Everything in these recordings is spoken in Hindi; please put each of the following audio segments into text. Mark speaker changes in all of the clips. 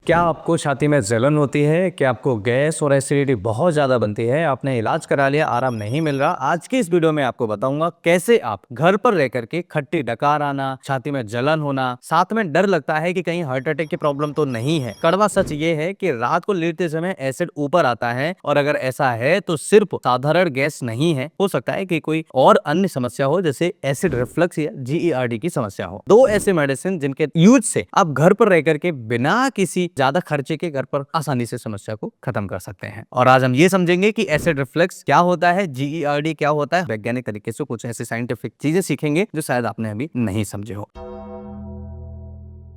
Speaker 1: क्या आपको छाती में जलन होती है? क्या आपको गैस और एसिडिटी बहुत ज़्यादा बनती है? आपने इलाज करा लिया, आराम नहीं मिल रहा। आज की इस वीडियो में आपको बताऊंगा कैसे आप घर पर रह करके खट्टी डकार आना, छाती में जलन होना, साथ में डर लगता है कि कहीं हार्ट अटैक की प्रॉब्लम तो नहीं है। कड़वा सच ये है कि रात को लेटते समय एसिड ऊपर आता है और अगर ऐसा है तो सिर्फ साधारण गैस नहीं है, हो सकता है कि कोई और अन्य समस्या हो जैसे एसिड रिफ्लक्स या जीईआरडी की समस्या हो। दो ऐसे मेडिसिन जिनके यूज से आप घर पर रह करके बिना किसी ज्यादा खर्चे के घर पर आसानी से समस्या को खत्म कर सकते हैं। और आज हम ये समझेंगे कि एसिड रिफ्लक्स क्या होता है, जीईआरडी क्या होता है, वैज्ञानिक तरीके से कुछ ऐसे साइंटिफिक चीजें सीखेंगे जो शायद आपने अभी नहीं समझे हो।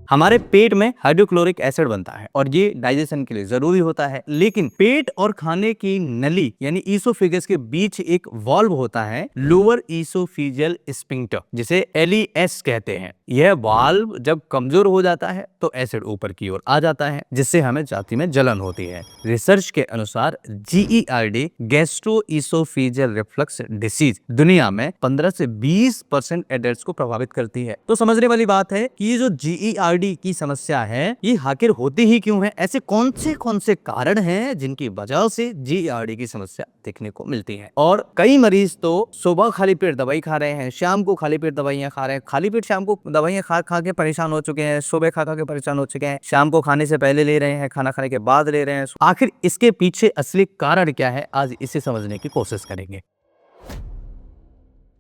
Speaker 1: हमारे पेट में हाइड्रोक्लोरिक एसिड बनता है और ये डाइजेशन के लिए जरूरी होता है, लेकिन पेट और खाने की नली यानी ईसोफेगस के बीच एक वाल्व होता है, लोअर ईसोफेजियल स्फिंक्टर, जिसे एलईएस कहते हैं। यह वाल्व जब कमजोर हो जाता है तो एसिड ऊपर की ओर आ जाता है, जिससे हमें छाती में जलन होती है। रिसर्च के अनुसार GERD, gastro oesophageal reflux disease, दुनिया में 15 से 20% एडल्ट्स को प्रभावित करती है। तो समझने वाली बात है कि ये जो जीईआरडी की समस्या है ये आखिर होती ही क्यों है, ऐसे कौन से कारण हैं जिनकी वजह से जीईआरडी की समस्या देखने को मिलती है। और कई मरीज तो सुबह खाली पेट दवाई खा रहे हैं, शाम को खाली पेट दवाइयां खा रहे हैं, खाली पेट शाम को दवाइयां खा खा के परेशान हो चुके हैं, सुबह खा खा के परेशान हो चुके हैं, शाम को खाने से पहले ले रहे हैं, खाना खाने के बाद ले रहे हैं। आखिर इसके पीछे असली कारण क्या है, आज इसे समझने की कोशिश करेंगे।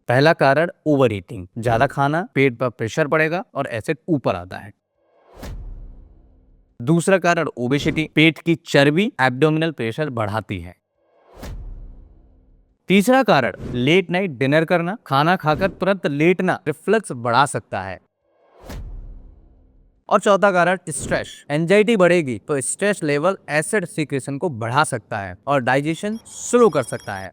Speaker 1: पहला कारण ओवर ईटिंग, ज्यादा खाना, पेट पर प्रेशर पड़ेगा और एसिड ऊपर आता है। दूसरा कारण ओबेसिटी, पेट की चर्बी एब्डोमिनल प्रेशर बढ़ाती है। तीसरा कारण लेट नाइट डिनर करना, खाना खाकर तुरंत लेटना रिफ्लक्स बढ़ा सकता है। और चौथा कारण स्ट्रेस, एंजाइटी बढ़ेगी तो स्ट्रेस लेवल एसिड सीक्रेशन को बढ़ा सकता है और डाइजेशन स्लो कर सकता है।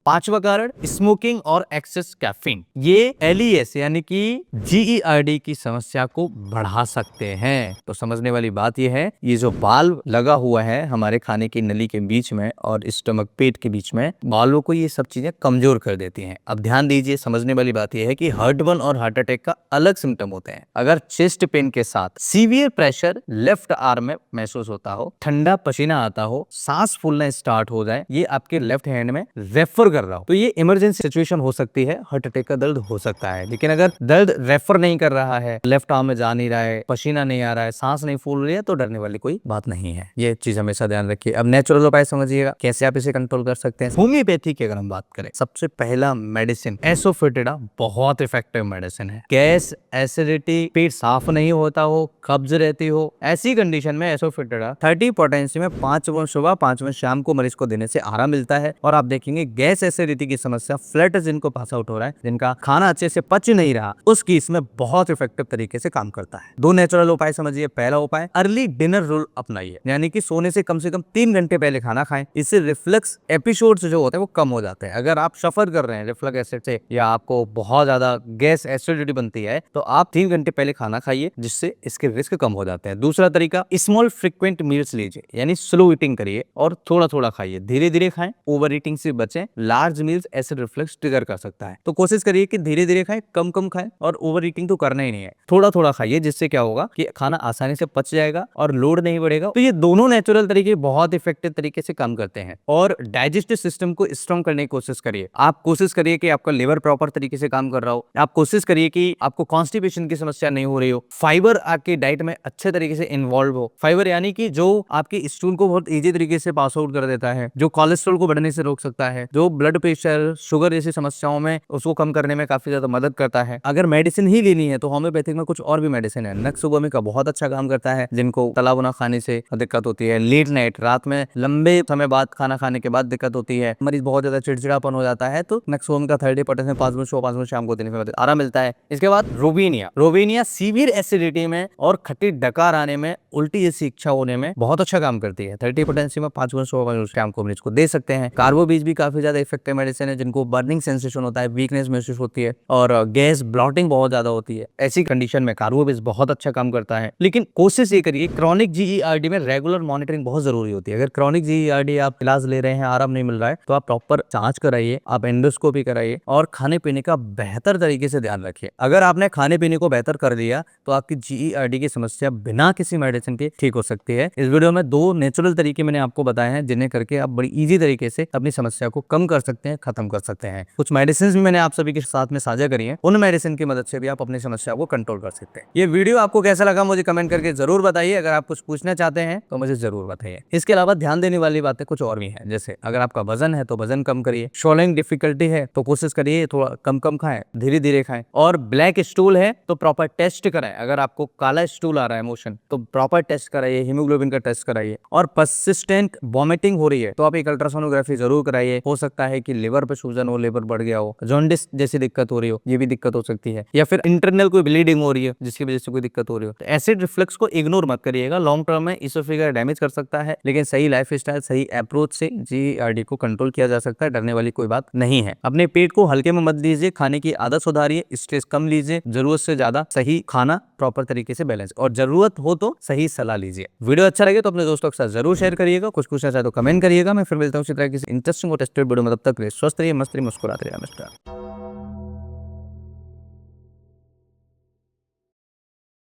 Speaker 1: पांचवा कारण स्मोकिंग और एक्सेस कैफीन, ये एलईएस यानी कि जीईआरडी की समस्या को बढ़ा सकते हैं। तो समझने वाली बात ये है, ये जो वाल्व लगा हुआ है हमारे खाने की नली के बीच में और स्टमक पेट के बीच में, वाल्वों को ये सब चीजें कमजोर कर देती हैं। अब ध्यान दीजिए, समझने वाली बात ये है कि हार्ट बर्न और हार्ट अटैक का अलग सिम्टम होते हैं। अगर चेस्ट पेन के साथ सीवियर प्रेशर लेफ्ट आर्म में महसूस होता हो, ठंडा पसीना आता हो, सांस फूलना स्टार्ट हो जाए, ये आपके लेफ्ट हैंड में रेफर कर रहा हो, तो ये इमरजेंसी सिचुएशन हो सकती है, हार्ट अटैक का दर्द हो सकता है। लेकिन अगर दर्द रेफर नहीं कर रहा है, लेफ्ट आर्म में जा नहीं रहा है, पसीना नहीं आ रहा है, सांस नहीं फूल रही है, तो डरने वाली कोई बात नहीं है। ये चीज हमेशा ध्यान रखिए। अब नेचुरल उपाय समझिएगा कैसे आप इसे कंट्रोल कर सकते हैं। होम्योपैथी की अगर हम बात करें, सबसे पहला मेडिसिन एसोफेटिडा बहुत इफेक्टिव मेडिसिन है। गैस, एसिडिटी, पेट साफ नहीं होता हो, कब्ज रहती हो, ऐसी कंडीशन में एसोफेटिडा 30 पोटेंसी में 5 सुबह 5 शाम को मरीज को देने से आराम मिलता है। और आप देखेंगे गैस एसिडिटी की समस्या, फ्लैट जिनको पास आउट हो रहा है, जिनका खाना अच्छे से पच नहीं रहा, उसकी इसमें बहुत इफेक्टिव तरीके से काम करता है। दो नेचुरल उपाय समझिए। पहला उपाय अर्ली डिनर रूल अपनाइए, यानी कि सोने से कम 3 घंटे पहले खाना खाएं। इससे रिफ्लक्स एपिसोड्स जो होते हैं वो कम हो जाते हैं। अगर आप सफर कर रहे हैं रिफ्लक्स एसिड से या आपको बहुत ज्यादा गैस एसिडिटी बनती है तो आप 3 घंटे पहले खाना खाइए, जिससे इसके रिस्क कम हो जाते हैं। दूसरा तरीका स्मॉल फ्रीक्वेंट मील्स लीजिए, यानी स्लो ईटिंग करिए और थोड़ा थोड़ा खाइए, धीरे धीरे खाएं, ओवर ईटिंग से बचें। Large meals acid reflux trigger कर सकता है, तो कोशिश करिए कि धीरे धीरे खाएं, कम कम खाएं और ओवर ईटिंग तो करना ही नहीं है, थोड़ा थोड़ा खाइए, जिससे क्या होगा कि खाना आसानी से पच जाएगा और लोड नहीं बढ़ेगा। तो ये दोनों नेचुरल तरीके बहुत इफेक्टिव तरीके से काम करते हैं। और डाइजेस्टिव सिस्टम को स्ट्रॉन्ग करने की कोशिश करिए। आप कोशिश करिए कि आपका लिवर प्रॉपर तरीके से काम कर रहा हो, आप कोशिश करिए कि आपको कॉन्स्टिपेशन की समस्या नहीं हो रही हो, फाइबर आपकी डाइट में अच्छे तरीके से इन्वॉल्व हो। फाइबर यानी कि जो आपके स्टूल को बहुत इजी तरीके से पास आउट कर देता है, जो कोलेस्ट्रॉल को बढ़ने से रोक सकता है, जो ब्लड प्रेशर, शुगर जैसी समस्याओं में उसको कम करने में काफी ज्यादा मदद करता है। अगर मेडिसिन ही लेनी है तो होम्योपैथिक में कुछ और भी मेडिसिन है। नक्सोबमी का बहुत अच्छा काम करता है, जिनको तला भुना खाने से दिक्कत होती है, लेट नाइट रात में लंबे समय बाद खाना खाने के बाद दिक्कत होती है, मरीज बहुत ज्यादा चिड़चिड़ापन हो जाता है, तो नक्सोबमी का 30% में 5 शाम को देने में आराम मिलता है। इसके बाद रोवेनिया सीवियर एसिडिटी में और खट्टी डकार आने में, उल्टी जैसी इच्छा होने में बहुत अच्छा काम करती है। 30 पोटेंसी में 5 शाम को मरीज को दे सकते हैं। कार्बो बीज भी काफी ज्यादा इफेक्टिव मेडिसिन है जिनको बर्निंग सेंसेशन होता है, वीकनेस महसूस होती है और गैस ब्लॉटिंग बहुत ज्यादा होती है, ऐसी कंडीशन में कार्बोविस बहुत अच्छा काम करता है। लेकिन कोशिश ये करिए, क्रॉनिक जीईआरडी में रेगुलर मॉनिटरिंग बहुत जरूरी होती है। अगर क्रॉनिक जीईआरडी आप इलाज ले रहे हैं, आराम नहीं मिल रहा है, तो आप प्रॉपर जांच कराइए, आप एंडोस्कोपी कराइए और खाने पीने का बेहतर तरीके से ध्यान रखिए। अगर आपने खाने पीने को बेहतर कर दिया तो आपकी जीईआरडी की समस्या बिना किसी मेडिसिन के ठीक हो सकती है। इस वीडियो में 2 नेचुरल तरीके मैंने आपको बताए हैं जिन्हें करके आप बड़ी इजी तरीके से अपनी समस्या को कम कर सकते हैं, खत्म कर सकते हैं। कुछ मेडिसिन भी मैंने आप सभी के साथ में साझा करी है, उन मेडिसिन की मदद से भी आप अपनी समस्या को कंट्रोल कर सकते हैं। ये वीडियो आपको कैसा लगा मुझे कमेंट करके जरूर बताइए। अगर आप कुछ पूछना चाहते हैं तो मुझे जरूर बताइए। इसके अलावा ध्यान देने वाली बातें कुछ और भी हैं, जैसे अगर आपका वजन है तो वजन कम करिए, स्वॉलोइंग डिफिकल्टी है तो कोशिश करिए थोड़ा कम कम खाएं, धीरे धीरे खाएं, और ब्लैक स्टूल है तो प्रॉपर टेस्ट कराएं। अगर आपको काला स्टूल आ रहा है मोशन तो प्रॉपर टेस्ट कराइए, हीमोग्लोबिन का टेस्ट कराइए, और परसिस्टेंट वॉमिटिंग हो रही है तो आप एक अल्ट्रासोनोग्राफी जरूर कराइए। हो सकता है कि लिवर पे सूजन हो, लिवर बढ़ गया हो, जॉन्डिस जैसी दिक्कत हो रही हो, ये भी दिक्कत हो सकती है, या फिर इंटरनल कोई ब्लीडिंग हो रही है जिसकी वजह से कोई दिक्कत हो रही हो। तो एसिड रिफ्लक्स को इग्नोर मत करिएगा, लॉन्ग टर्म में इसोफेगस डैमेज कर सकता है, लेकिन सही लाइफस्टाइल, सही अप्रोच से जीईआरडी को कंट्रोल किया जा सकता है। डरने वाली कोई बात नहीं है। अपने पेट को हल्के में मत लीजिए, खाने की आदत सुधारिए, स्ट्रेस कम लीजिए, जरूरत से ज्यादा सही खाना, प्रॉपर तरीके से बैलेंस, और जरूरत हो तो सही सलाह लीजिए। वीडियो अच्छा लगे तो अपने दोस्तों के साथ जरूर शेयर करिएगा। कुछ पूछना चाहे तो कमेंट करिएगा। मैं फिर मिलता हूँ इसी तरह किसी इंटरेस्टिंग और टेस्टेड वीडियो में। तब तक स्वस्थ रहिए, मस्त रहिए, मुस्कुराते रहिए। नमस्कार।